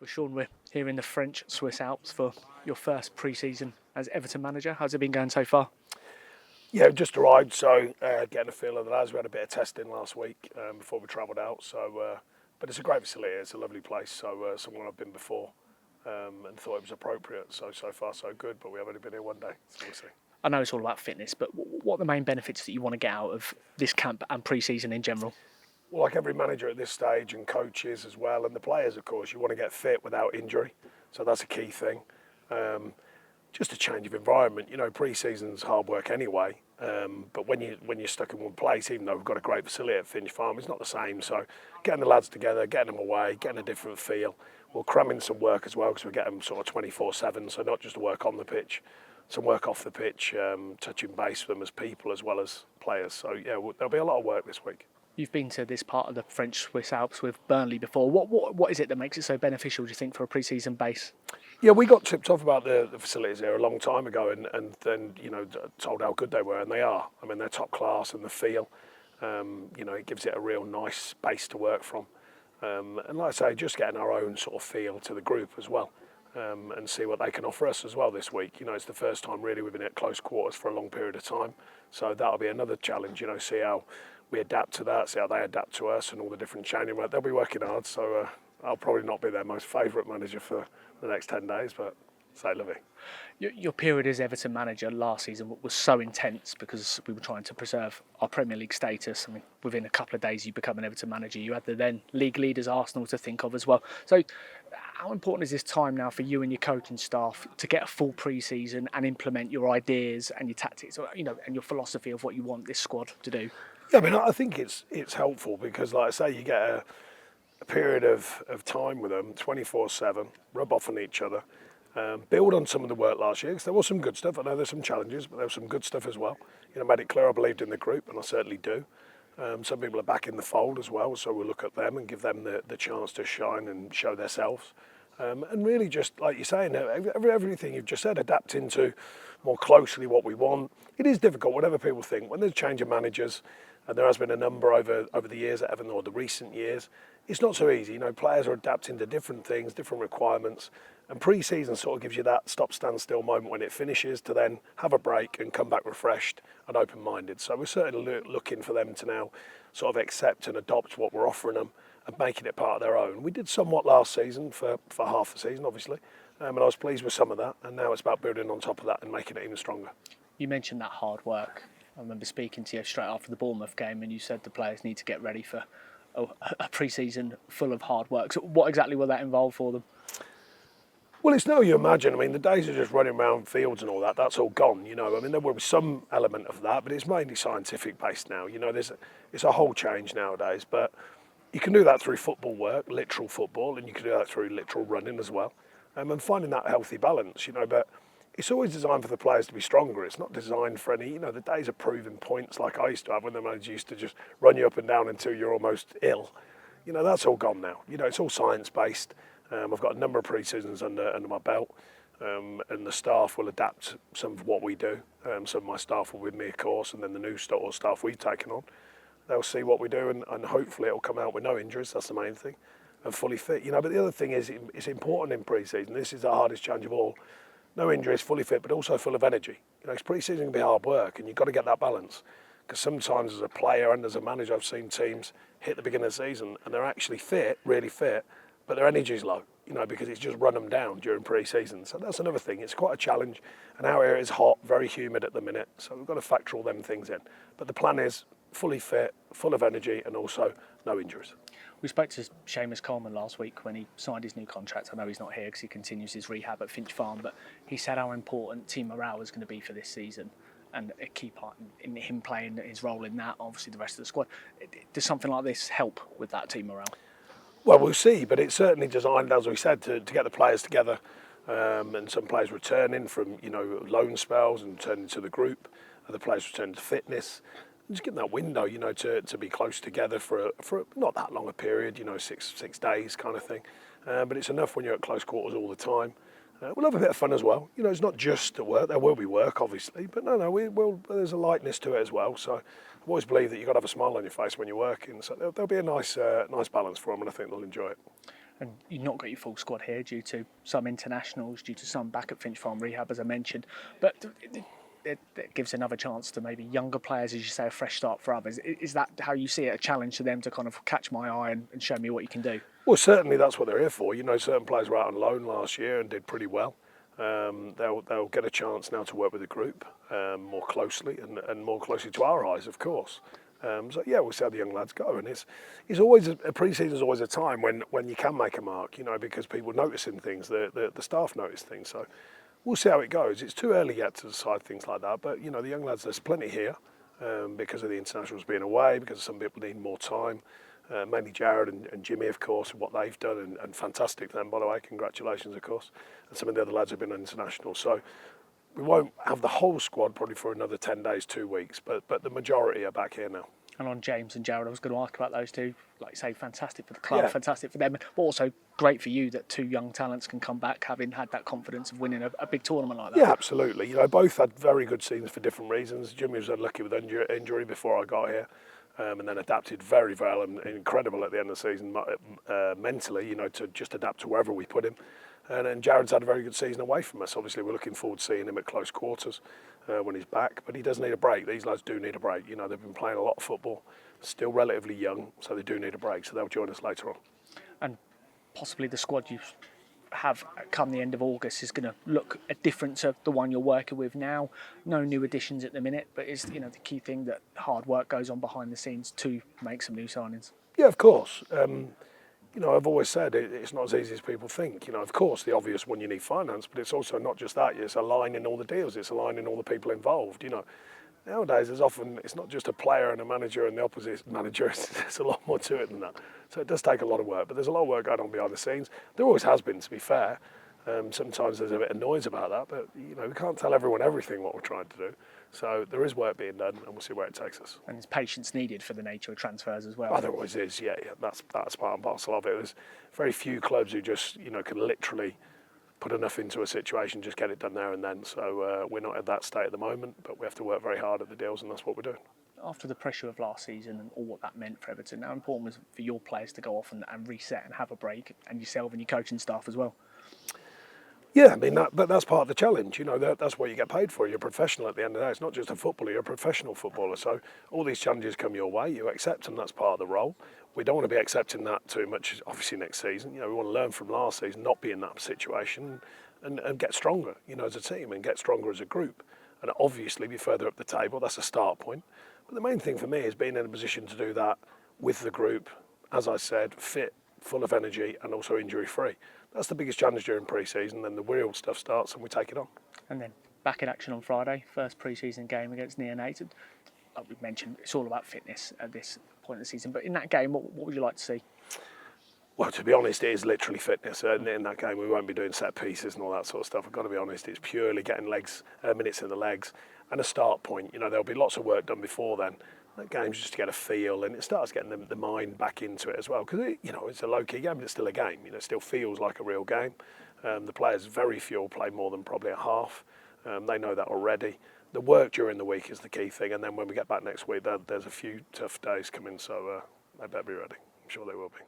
Well, Sean, we're here in the French-Swiss Alps for your first pre-season as Everton manager. How's it been going so far? Yeah, just arrived, so getting a feel of the lads. We had a bit of testing last week before we travelled out. But it's a great facility. It's a lovely place. So somewhere I've been before and thought it was appropriate. So far so good. But we have only been here one day, so we'll see. I know it's all about fitness, but what are the main benefits that you want to get out of this camp and pre-season in general? Well, like every manager at this stage, and coaches as well, and the players, of course, you want to get fit without injury. So that's a key thing. Just a change of environment. You know, pre-season's hard work anyway. But when you're stuck in one place, even though we've got a great facility at Finch Farm, it's not the same. So getting the lads together, getting them away, getting a different feel. We'll cram in some work as well because we get them sort of 24/7. So not just work on the pitch, some work off the pitch, touching base with them as people as well as players. So yeah, there'll be a lot of work this week. You've been to this part of the French-Swiss Alps with Burnley before. What is it that makes it so beneficial, do you think, for a pre-season base? Yeah, we got tipped off about the facilities there a long time ago and then, told how good they were, and they are. I mean, they're top class, and the feel, it gives it a real nice base to work from. And like I say, just getting our own sort of feel to the group as well, and see what they can offer us as well this week. You know, it's the first time really we've been at close quarters for a long period of time. So that'll be another challenge, see how we adapt to that, see how they adapt to us and all the different changing. They'll be working hard, so I'll probably not be their most favourite manager for the next 10 days, but say lovely. Your period as Everton manager last season was so intense because we were trying to preserve our Premier League status. I mean, within a couple of days you become an Everton manager. You had the then league leaders Arsenal to think of as well. So how important is this time now for you and your coaching staff to get a full pre-season and implement your ideas and your tactics, and your philosophy of what you want this squad to do? Yeah, I mean, I think it's helpful because, like I say, you get a period of time with them, 24/7, rub off on each other, build on some of the work last year, because there was some good stuff. I know there's some challenges, but there was some good stuff as well. Made it clear I believed in the group, and I certainly do. Some people are back in the fold as well, so we'll look at them and give them the chance to shine and show themselves. And really just, like you're saying, everything you've just said, adapt into more closely what we want. It is difficult, whatever people think. When there's a change of managers, and there has been a number over the years at Everton, or the recent years, it's not so easy. Players are adapting to different things, different requirements, and pre-season sort of gives you that stop, stand still moment when it finishes to then have a break and come back refreshed and open-minded. So we're certainly looking for them to now sort of accept and adopt what we're offering them and making it part of their own. We did somewhat last season for half the season, obviously, and I was pleased with some of that, and now it's about building on top of that and making it even stronger. You mentioned that hard work. I remember speaking to you straight after the Bournemouth game, and you said the players need to get ready for a pre-season full of hard work. So what exactly will that involve for them? Well, it's no you imagine. I mean, the days of just running around fields and all that, that's all gone, I mean, there will be some element of that, but it's mainly scientific based now. It's a whole change nowadays, but you can do that through football work, literal football, and you can do that through literal running as well. And finding that healthy balance, but it's always designed for the players to be stronger. It's not designed for any, the days of proving points like I used to have when the manager used to just run you up and down until you're almost ill. That's all gone now. It's all science-based. I've got a number of pre-seasons under my belt, and the staff will adapt some of what we do. Some of my staff will with me, of course, and then the new staff we've taken on. They'll see what we do, and hopefully it'll come out with no injuries. That's the main thing, and fully fit. But the other thing is, it's important in pre-season. This is the hardest challenge of all. No injuries, fully fit, but also full of energy. Pre-season can be hard work, and you've got to get that balance. Because sometimes as a player and as a manager, I've seen teams hit the beginning of the season, and they're actually fit, really fit, but their energy's low, because it's just run them down during pre-season. So that's another thing. It's quite a challenge, and our area is hot, very humid at the minute, so we've got to factor all them things in. But the plan is fully fit, full of energy, and also no injuries. We spoke to Seamus Coleman last week when he signed his new contract. I know he's not here because he continues his rehab at Finch Farm, but he said how important team morale is going to be for this season, and a key part in him playing his role in that, obviously the rest of the squad. Does something like this help with that team morale? Well, we'll see, but it's certainly designed, as we said, to get the players together, and some players returning from loan spells and turning to the group, other players returning to fitness. Just give them that window, to be close together for not that long a period, 6 days kind of thing. But it's enough when you're at close quarters all the time. We'll have a bit of fun as well. It's not just at work. There will be work, obviously, but there's a lightness to it as well. So I've always believed that you've got to have a smile on your face when you're working. So there'll be a nice balance for them, and I think they'll enjoy it. And you've not got your full squad here due to some internationals, due to some back at Finch Farm rehab, as I mentioned. But it gives another chance to maybe younger players, as you say, a fresh start for others. Is that how you see it, a challenge to them to kind of catch my eye and show me what you can do? Well, certainly that's what they're here for. You know, certain players were out on loan last year and did pretty well. They'll get a chance now to work with the group more closely and more closely to our eyes, of course. So yeah, we'll see how the young lads go, and it's always a pre-season is always a time when you can make a mark, you know, because people noticing things, the staff notice things. So we'll see how it goes. It's too early yet to decide things like that, but you know, the young lads, there's plenty here because of the internationals being away, because some people need more time. Mainly Jared and Jimmy, of course, and what they've done, and fantastic to them, by the way. Congratulations, of course. And some of the other lads have been on international. So we won't have the whole squad probably for another 10 days, 2 weeks, but the majority are back here now. And on James and Jared, I was going to ask about those two. Like you say, fantastic for the club, fantastic for them, but also great for you that two young talents can come back having had that confidence of winning a big tournament like that. Yeah, absolutely. You know, both had very good seasons for different reasons. Jimmy was unlucky with injury before I got here. And then adapted very well and incredible at the end of the season mentally, you know, to just adapt to wherever we put him. And Jared's had a very good season away from us. Obviously, we're looking forward to seeing him at close quarters when he's back. But he does need a break. These lads do need a break. You know, they've been playing a lot of football, still relatively young, so they do need a break. So they'll join us later on. And possibly the squad you have come the end of August is going to look different to the one you're working with now. No new additions at the minute, but it's, you know, the key thing that hard work goes on behind the scenes to make some new signings. Yeah, of course. You know, I've always said it's not as easy as people think. You know, of course, the obvious one, you need finance, but it's also not just that. It's aligning all the deals. It's aligning all the people involved. You know, nowadays it's not just a player and a manager and the opposite manager. There's a lot more to it than that. So it does take a lot of work, but there's a lot of work going on behind the scenes. There always has been, to be fair. Sometimes there's a bit of noise about that, but you know, we can't tell everyone everything what we're trying to do. So there is work being done, and we'll see where it takes us. And there's patience needed for the nature of transfers as well. Oh, there always is, yeah. That's part and parcel of it. There's very few clubs who just, you know, can literally put enough into a situation, just get it done there and then. So we're not at that state at the moment, but we have to work very hard at the deals, and that's what we're doing. After the pressure of last season and all what that meant for Everton, how important was it for your players to go off and reset and have a break, and yourself and your coaching staff as well? Yeah, I mean, but that's part of the challenge. You know, that's what you get paid for. You're a professional at the end of the day. It's not just a footballer, you're a professional footballer. So all these challenges come your way, you accept them, that's part of the role. We don't want to be accepting that too much, obviously, next season. You know, we want to learn from last season, not be in that situation, and get stronger, you know, as a team, and get stronger as a group. And obviously be further up the table, that's a start point. But the main thing for me is being in a position to do that with the group, as I said, fit, full of energy, and also injury-free. That's the biggest challenge during pre-season. Then the real stuff starts and we take it on. And then back in action on Friday, first pre-season game against Nyonnais. Like we mentioned, it's all about fitness at this point of the season. But in that game, what would you like to see? Well, to be honest, it is literally fitness. In that game, we won't be doing set pieces and all that sort of stuff. I've got to be honest, it's purely getting minutes in the legs and a start point. You know, there'll be lots of work done before then. That game's just to get a feel, and it starts getting the mind back into it as well, because you know, it's a low-key game, but it's still a game. You know, it still feels like a real game. The players, very few, will play more than probably a half. They know that already. The work during the week is the key thing, and then when we get back next week, there's a few tough days coming, so they better be ready. I'm sure they will be.